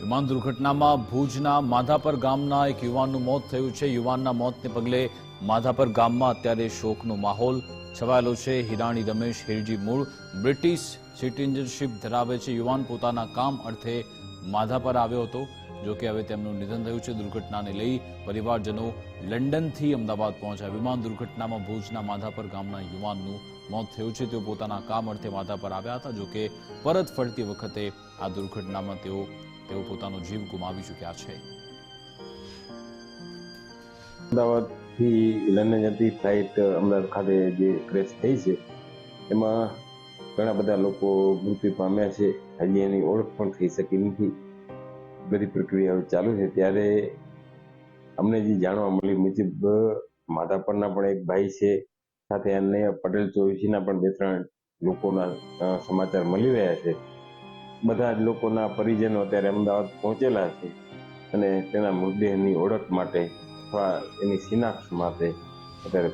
વિમાન દુર્ઘટનામાં ભુજના માધાપર ગામના એક યુવાનનું મોત થયું છે। યુવાનના મોતને પગલે માધાપર ગામમાં અત્યારે શોકનો માહોલ છવાયેલો છે। હિરાણી રમેશ હિરજી મૂળ બ્રિટિશ સિટીઝનશીપ ધરાવે છે। યુવાન પોતાના કામ અર્થે માધાપર આવ્યો હતો, જો કે હવે તેમનું નિધન થયું છે। દુર્ઘટનાને લઈ પરિવારજનો લંડનથી અમદાવાદ પહોંચ્યા। વિમાન દુર્ઘટનામાં ભુજના માધાપર ગામના યુવાનનું મોત થયું છે। તેઓ પોતાના કામ અર્થે માધાપર આવ્યા હતા, જો કે પરત ફરતી વખતે આ દુર્ઘટનામાં તેઓ પોતાનો જીવ ગુમાવી ચૂક્યા છે। અમદાવાદથી લંડન જતી ફ્લાઇટ અમદાવાદ ખાતે જે ક્રેશ થઈ છે એમાં ઘણા બધા લોકો મૃત્યુ પામ્યા છે। હજી એની ઓળખ પણ થઈ શકી નથી, બધી પ્રક્રિયાઓ ચાલુ છે। ત્યારે અમને જે જાણવા મળ્યું મુજબ માધાપરના પણ એક ભાઈ છે, સાથે અન્ય પટેલ ચોવીસીના પણ 2-3 લોકોના સમાચાર મળી રહ્યા છે। બધા જ લોકોના પરિજનો અત્યારે અમદાવાદ પહોંચેલા છે અને તેના મૃતદેહની ઓળખ માટે અથવા એની શિનાખ્ત માટે અત્યારે